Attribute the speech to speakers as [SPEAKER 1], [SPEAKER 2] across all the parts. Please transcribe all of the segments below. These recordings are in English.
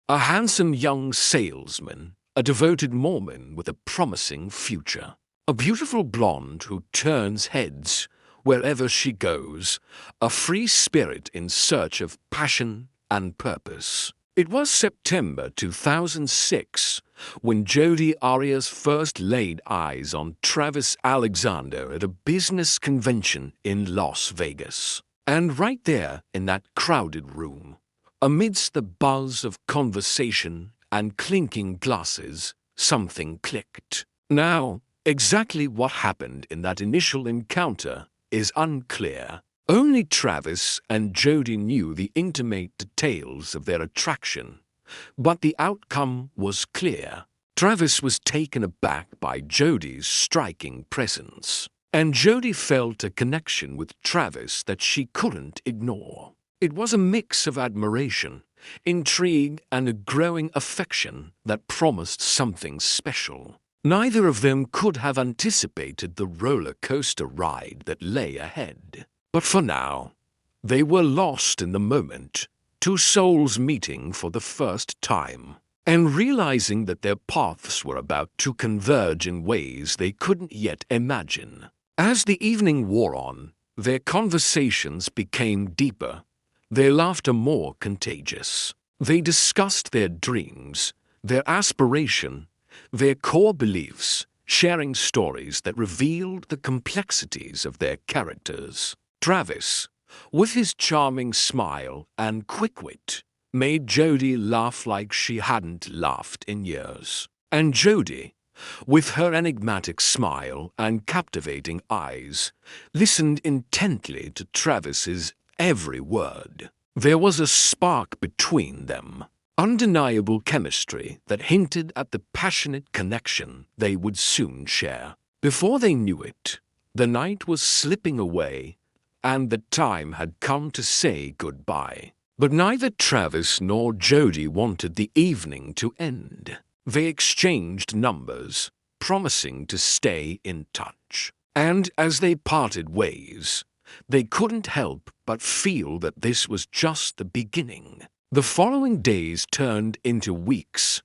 [SPEAKER 1] A handsome young salesman, a devoted Mormon with a promising future. A beautiful blonde who turns heads wherever she goes, a free spirit in search of passion and purpose. It was September 2006 when Jodi Arias first laid eyes on Travis Alexander at a business convention in Las Vegas. And right there in that crowded room, amidst the buzz of conversation and clinking glasses, something clicked. Now, exactly what happened in that initial encounter is unclear. Only Travis and Jodi knew the intimate details of their attraction, but the outcome was clear. Travis was taken aback by Jodi's striking presence, and Jodi felt a connection with Travis that she couldn't ignore. It was a mix of admiration, intrigue, and a growing affection that promised something special. Neither of them could have anticipated the roller coaster ride that lay ahead. But for now, they were lost in the moment, two souls meeting for the first time, and realizing that their paths were about to converge in ways they couldn't yet imagine. As the evening wore on, their conversations became deeper, their laughter more contagious. They discussed their dreams, their aspiration, their core beliefs, sharing stories that revealed the complexities of their characters. Travis, with his charming smile and quick wit, made Jodi laugh like she hadn't laughed in years. And Jodi, with her enigmatic smile and captivating eyes, listened intently to Travis's every word. There was a spark between them, undeniable chemistry that hinted at the passionate connection they would soon share. Before they knew it, the night was slipping away, and the time had come to say goodbye. But neither Travis nor Jodi wanted the evening to end. They exchanged numbers, promising to stay in touch. And as they parted ways, they couldn't help but feel that this was just the beginning. The following days turned into weeks,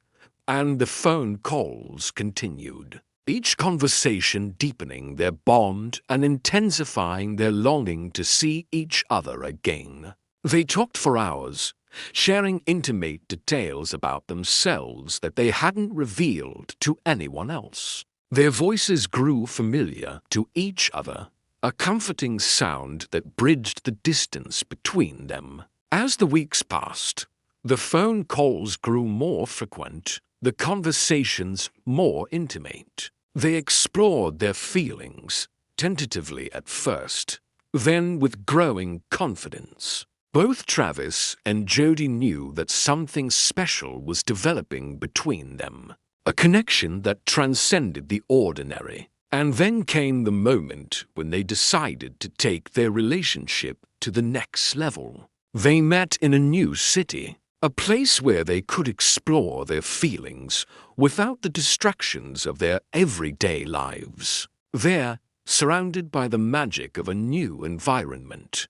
[SPEAKER 1] and the phone calls continued, each conversation deepening their bond and intensifying their longing to see each other again. They talked for hours, sharing intimate details about themselves that they hadn't revealed to anyone else. Their voices grew familiar to each other, a comforting sound that bridged the distance between them. As the weeks passed, the phone calls grew more frequent, the conversations more intimate. They explored their feelings, tentatively at first, then with growing confidence. Both Travis and Jodi knew that something special was developing between them, a connection that transcended the ordinary. And then came the moment when they decided to take their relationship to the next level. They met in a new city, a place where they could explore their feelings without the distractions of their everyday lives. There, surrounded by the magic of a new environment,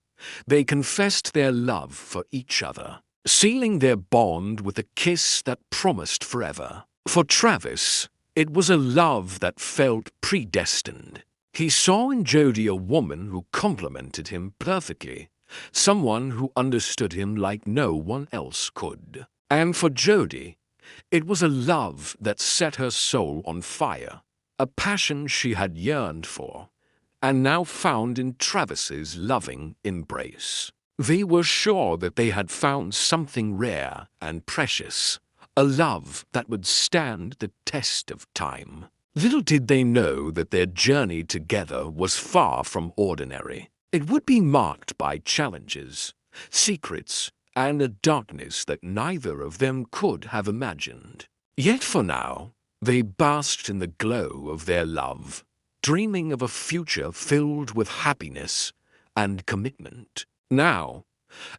[SPEAKER 1] they confessed their love for each other, sealing their bond with a kiss that promised forever. For Travis, it was a love that felt predestined. He saw in Jodi a woman who complemented him perfectly, someone who understood him like no one else could. And for Jodi, it was a love that set her soul on fire, a passion she had yearned for, and now found in Travis's loving embrace. They were sure that they had found something rare and precious, a love that would stand the test of time. Little did they know that their journey together was far from ordinary. It would be marked by challenges, secrets, and a darkness that neither of them could have imagined. Yet for now, they basked in the glow of their love, dreaming of a future filled with happiness and commitment. Now,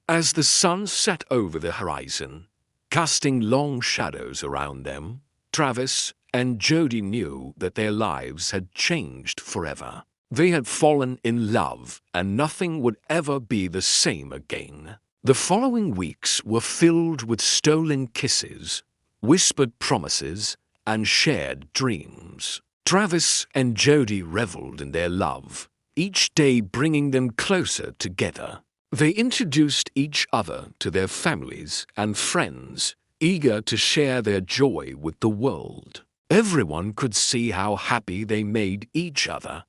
[SPEAKER 1] as the sun set over the horizon, casting long shadows around them, Travis and Jodi knew that their lives had changed forever. They had fallen in love, and nothing would ever be the same again. The following weeks were filled with stolen kisses, whispered promises, and shared dreams. Travis and Jody reveled in their love, each day bringing them closer together. They introduced each other to their families and friends, eager to share their joy with the world. Everyone could see how happy they made each other,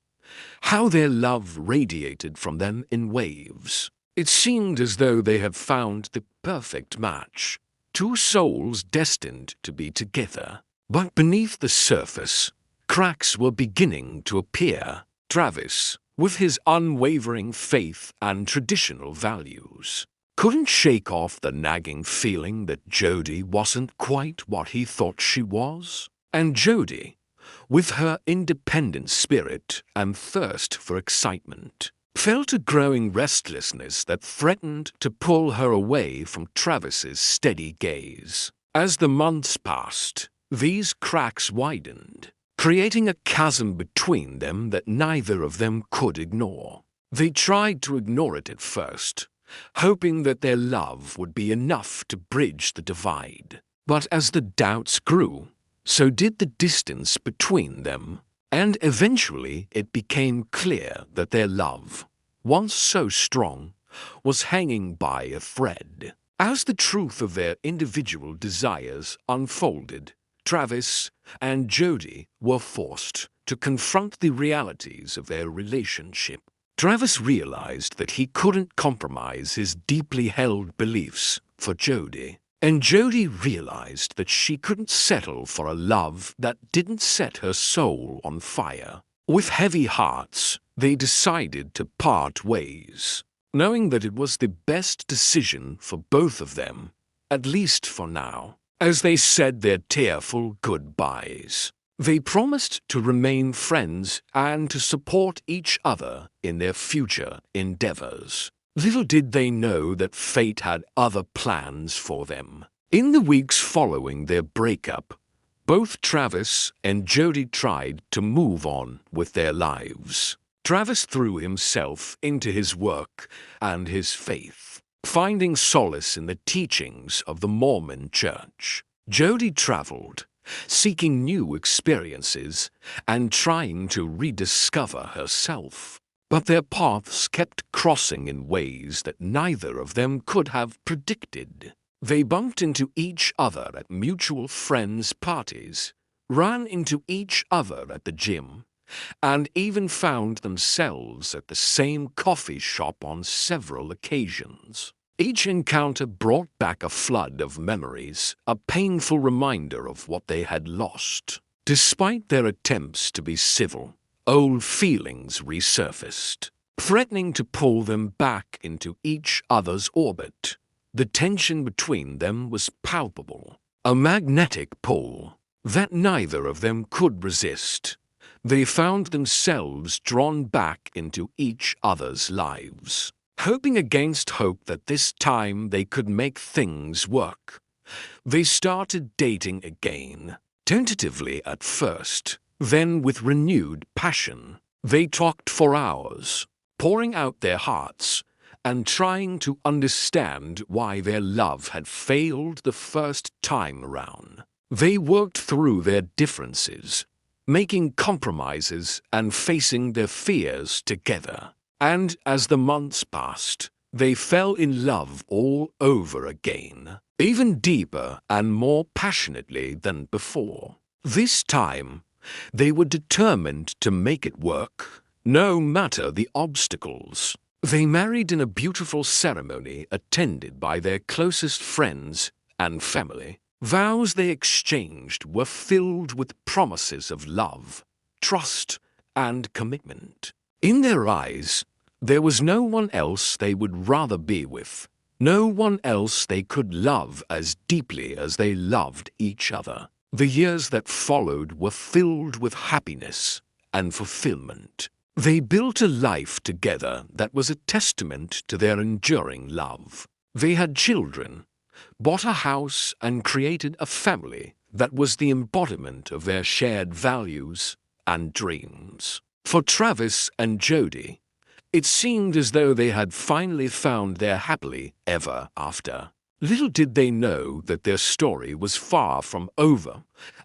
[SPEAKER 1] how their love radiated from them in waves. It seemed as though they had found the perfect match, two souls destined to be together. But beneath the surface, cracks were beginning to appear. Travis, with his unwavering faith and traditional values, couldn't shake off the nagging feeling that Jody wasn't quite what he thought she was. And Jody, with her independent spirit and thirst for excitement, felt a growing restlessness that threatened to pull her away from Travis's steady gaze. As the months passed, these cracks widened, creating a chasm between them that neither of them could ignore. They tried to ignore it at first, hoping that their love would be enough to bridge the divide. But as the doubts grew, so did the distance between them, and eventually it became clear that their love, once so strong, was hanging by a thread. As the truth of their individual desires unfolded, Travis and Jody were forced to confront the realities of their relationship. Travis realized that he couldn't compromise his deeply held beliefs for Jody, and Jody realized that she couldn't settle for a love that didn't set her soul on fire. With heavy hearts, they decided to part ways, knowing that it was the best decision for both of them, at least for now. As they said their tearful goodbyes, they promised to remain friends and to support each other in their future endeavors. Little did they know that fate had other plans for them. In the weeks following their breakup, both Travis and Jody tried to move on with their lives. Travis threw himself into his work and his faith, finding solace in the teachings of the Mormon Church. Jody traveled, seeking new experiences and trying to rediscover herself. But their paths kept crossing in ways that neither of them could have predicted. They bumped into each other at mutual friends' parties, ran into each other at the gym, and even found themselves at the same coffee shop on several occasions. Each encounter brought back a flood of memories, a painful reminder of what they had lost. Despite their attempts to be civil, old feelings resurfaced, threatening to pull them back into each other's orbit. The tension between them was palpable, a magnetic pull that neither of them could resist. They found themselves drawn back into each other's lives, hoping against hope that this time they could make things work. They started dating again, tentatively at first, then with renewed passion. They talked for hours, pouring out their hearts and trying to understand why their love had failed the first time around. They worked through their differences, making compromises and facing their fears together. And as the months passed, they fell in love all over again, even deeper and more passionately than before. This time, they were determined to make it work, no matter the obstacles. They married in a beautiful ceremony attended by their closest friends and family. Vows they exchanged were filled with promises of love, trust, and commitment. In their eyes, there was no one else they would rather be with, no one else they could love as deeply as they loved each other. The years that followed were filled with happiness and fulfillment. They built a life together that was a testament to their enduring love. They had children, bought a house, and created a family that was the embodiment of their shared values and dreams. For Travis and Jody, It seemed as though they had finally found their happily ever after. Little did they know that their story was far from over,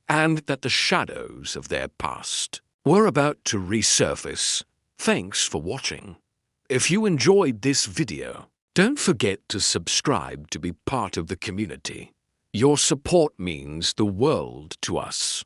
[SPEAKER 1] and that the shadows of their past were about to resurface. Thanks for watching. If you enjoyed this video, don't forget to subscribe to be part of the community. Your support means the world to us.